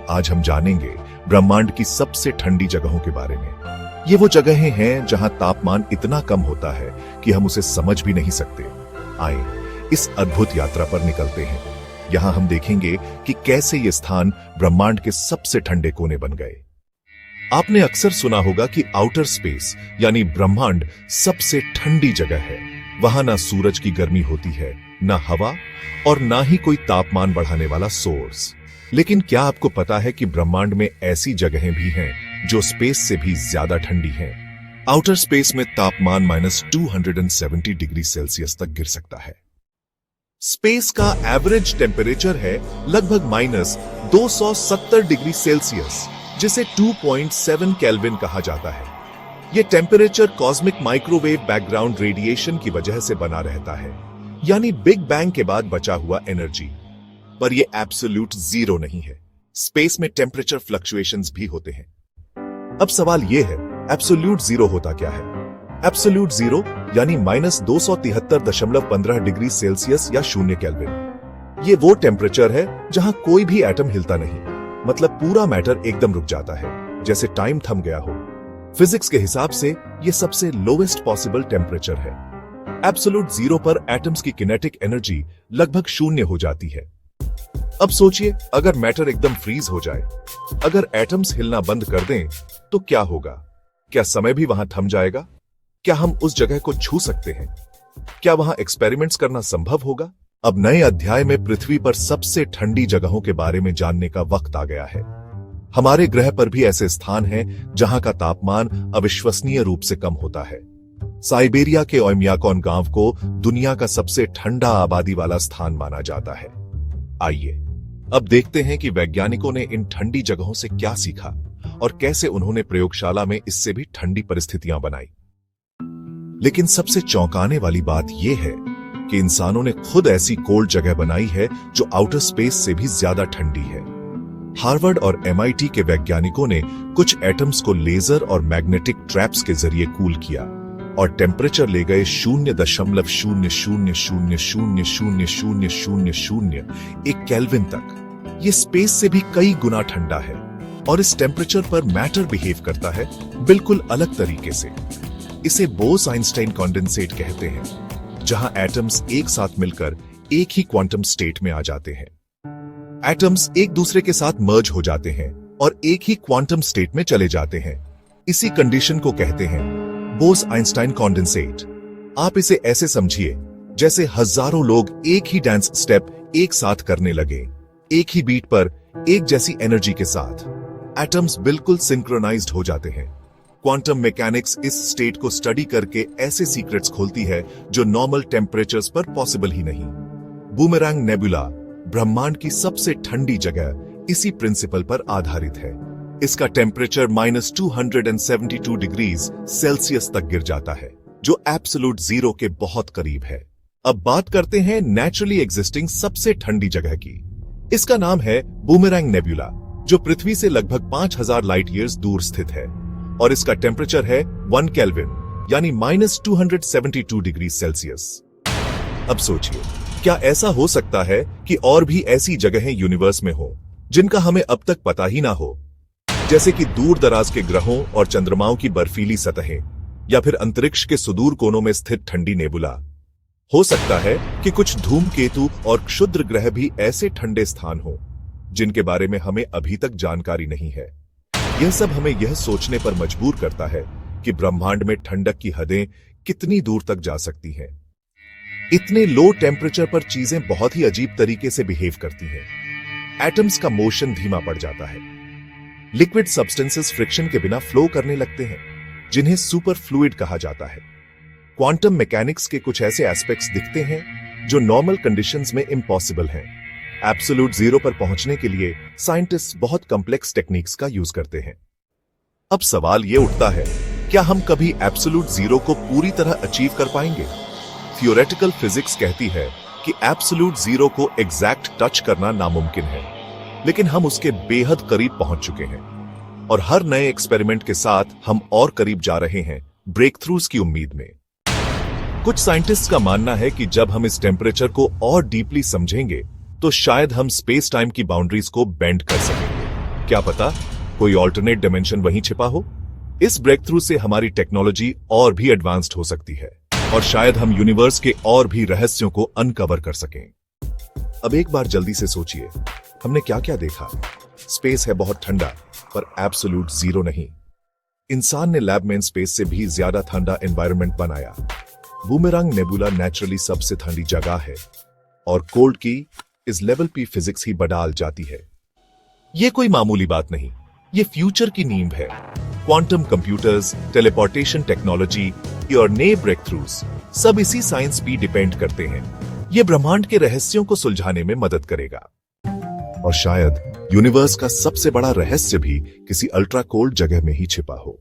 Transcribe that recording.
आज हम जानेंगे ब्रह्मांड की सबसे ठंडी जगहों के बारे में। ये वो जगहें हैं जहां तापमान इतना कम होता है कि हम उसे समझ भी नहीं सकते। आए इस अद्भुत यात्रा पर निकलते हैं। यहां हम देखेंगे कि कैसे ये स्थान ब्रह्मांड के सबसे ठंडे कोने बन गए। आपने अक्सर सुना होगा कि आउटर स्पेस यानी ब्रह्मांड सबसे ठंडी जगह है। वहां ना सूरज की गर्मी होती है, ना हवा और ना ही कोई तापमान बढ़ाने वाला सोर्स। लेकिन क्या आपको पता है कि ब्रह्मांड में ऐसी जगहें भी हैं जो स्पेस से भी ज्यादा ठंडी हैं? आउटर स्पेस में तापमान -270 डिग्री सेल्सियस तक गिर सकता है। स्पेस का एवरेज टेम्परेचर है लगभग -270 डिग्री सेल्सियस, जिसे 2.7 केल्विन कहा जाता है। यह temperature cosmic microwave background radiation की वजह से बना रहता है, यानी बिग बैंग के बाद बचा हुआ एनर्जी। पर यह एब्सोल्यूट जीरो नहीं है। स्पेस में टेम्परेचर फ्लक्चुएशंस भी होते हैं। अब सवाल यह है, एब्सोल्यूट जीरो होता क्या है? एब्सोल्यूट जीरो यानी -273.15 डिग्री सेल्सियस या 0 केल्विन। ये वो टेम्परेचर है जहां कोई भी एटम हिलता नहीं, मतलब पूरा मैटर एकदम रुक जाता है, जैसे टाइम थम गया हो। फिजिक्स के हिसाब से यह सबसे लोवेस्ट पॉसिबल टेम्परेचर है। एब्सोल्यूट जीरो पर एटम्स की किनेटिक एनर्जी लगभग 0 हो जाती है। अब सोचिए, अगर मैटर एकदम फ्रीज हो जाए, अगर एटम्स हिलना बंद कर दें, तो क्या होगा? क्या समय भी वहां थम जाएगा? क्या हम उस जगह को छू सकते हैं? क्या वहां एक्सपेरिमेंट्स करना संभव होगा? अब नए अध्याय में पृथ्वी पर सबसे ठंडी जगहों के बारे में जानने का वक्त आ गया है। हमारे ग्रह पर भी ऐसे स्थान हैं जहां का तापमान अविश्वसनीय रूप से कम होता है। साइबेरिया के ओयम्याकॉन गांव को दुनिया का सबसे ठंडा आबादी वाला स्थान माना जाता है। आइए अब देखते हैं कि वैज्ञानिकों ने इन ठंडी जगहों से क्या सीखा और कैसे उन्होंने प्रयोगशाला में इससे भी ठंडी परिस्थितियां बनाई। लेकिन सबसे चौंकाने वाली बात यह है कि इंसानों ने खुद ऐसी कोल्ड जगह बनाई है जो आउटर स्पेस से भी ज्यादा ठंडी है। हार्वर्ड और MIT के वैज्ञानिकों ने कुछ एटम्स को लेजर और मैग्नेटिक ट्रैप्स के जरिए कूल किया और टेम्परेचर ले गए 0.000000001 केल्विन तक। ये स्पेस से भी कई गुना ठंडा है और इस टेम्परेचर पर मैटर बिहेव करता है बिल्कुल अलग तरीके से। इसे बोस-आइंस्टाइन कॉन्डेंसेट कहते हैं, जहां एटम्स एक साथ मिलकर एक ही क्वांटम स्टेट में आ जाते हैं। एटम्स एक दूसरे के साथ मर्ज हो जाते हैं और एक ही क्वांटम स्टेट में चले जाते हैं। इसी कंडीशन को कहते हैं बोस-आइंस्टाइन कॉन्डेंसेट। आप इसे ऐसे समझिए जैसे हजारों लोग एक ही डांस स्टेप एक साथ करने लगे, एक ही बीट पर एक जैसी एनर्जी के साथ। एटम्स बिल्कुल सिंक्रोनाइज्ड हो जाते हैं। क्वांटम मैकेनिक्स इस स्टेट को स्टडी करके ऐसे सीक्रेट्स खोलती है जो नॉर्मल टेम्परेचर्स पर पॉसिबल ही नहीं। बूमेरैंग नेबुला ब्रह्मांड की सबसे ठंडी जगह इसी प्रिंसिपल पर आधारित है। इसका टेम्परेचर -272 डिग्रीज सेल्सियस तक गिर जाता है, जो एब्सोल्यूट जीरो के बहुत करीब है। अब बात करते हैं नेचुरली एग्जिस्टिंग सबसे ठंडी जगह की। इसका नाम है बूमेरैंग नेबुला, जो पृथ्वी से लगभग 5000 लाइट ईयर्स दूर स्थित है और इसका टेम्परेचर है 1 केल्विन यानी -272 डिग्री सेल्सियस। अब सोचिए, क्या ऐसा हो सकता है कि और भी ऐसी जगहें यूनिवर्स में हो जिनका हमें अब तक पता ही ना हो, जैसे कि दूर दराज के ग्रहों और चंद्रमाओं की बर्फीली सतहें, या फिर अंतरिक्ष के सुदूर कोनों में स्थित ठंडी नेबुला। हो सकता है कि कुछ धूमकेतु और क्षुद्र ग्रह भी ऐसे ठंडे स्थान हो जिनके बारे में हमें अभी तक जानकारी नहीं है। यह सब हमें यह सोचने पर मजबूर करता है कि ब्रह्मांड में ठंडक की हदें कितनी दूर तक जा सकती हैं। इतने लो टेम्परेचर पर चीजें बहुत ही अजीब तरीके से बिहेव करती हैं। एटम्स का मोशन धीमा पड़ जाता है। लिक्विड सब्सटेंसेस फ्रिक्शन के बिना फ्लो करने लगते हैं, जिन्हें सुपर फ्लूइड कहा जाता है। क्वांटम मैकेनिक्स के कुछ ऐसे एस्पेक्ट्स दिखते हैं जो नॉर्मल कंडीशंस में इम्पॉसिबल हैं। एब्सोल्यूट जीरो पर पहुंचने के लिए साइंटिस्ट बहुत कॉम्प्लेक्स टेक्निक्स का यूज करते हैं। अब सवाल यह उठता है, क्या हम कभी एब्सोल्यूट जीरो को पूरी तरह अचीव कर पाएंगे? थियोरेटिकल फिजिक्स कहती है कि एब्सोल्यूट जीरो को एग्जैक्ट टच करना नामुमकिन है, लेकिन हम उसके बेहद करीब पहुंच चुके हैं और हर नए एक्सपेरिमेंट के साथ हम और करीब जा रहे हैं ब्रेक थ्रूज की उम्मीद में। कुछ साइंटिस्ट्स का मानना है कि जब हम इस टेम्परेचर को और डीपली समझेंगे तो शायद हम स्पेस टाइम की बाउंड्रीज को बेंड कर सकेंगे क्या पता कोई ऑल्टरनेट डायमेंशन वहीं छिपा हो। इस ब्रेक थ्रू से हमारी टेक्नोलॉजी और भी एडवांस्ड हो सकती है और शायद हम यूनिवर्स के और भी रहस्यों को अनकवर कर सकें। अब एक बार जल्दी से सोचिए, हमने क्या क्या देखा। स्पेस है बहुत ठंडा, पर एब्सोल्यूट जीरो नहीं। इंसान ने लैब में स्पेस से भी ज्यादा ठंडा एनवायरनमेंट बनाया। बूमेरंग नेबुला नेचुरली सबसे ठंडी जगह है और कोल्ड की इस लेवल पे फिजिक्स ही बदल जाती है। ये कोई मामूली बात नहीं, ये फ्यूचर की नींव है। क्वांटम कंप्यूटर्स, टेलीपोर्टेशन टेक्नोलॉजी और नए ब्रेक थ्रूज सब इसी साइंस पे डिपेंड करते हैं। ये ब्रह्मांड के रहस्यों को सुलझाने में मदद करेगा और शायद यूनिवर्स का सबसे बड़ा रहस्य भी किसी अल्ट्रा कोल्ड जगह में ही छिपा हो।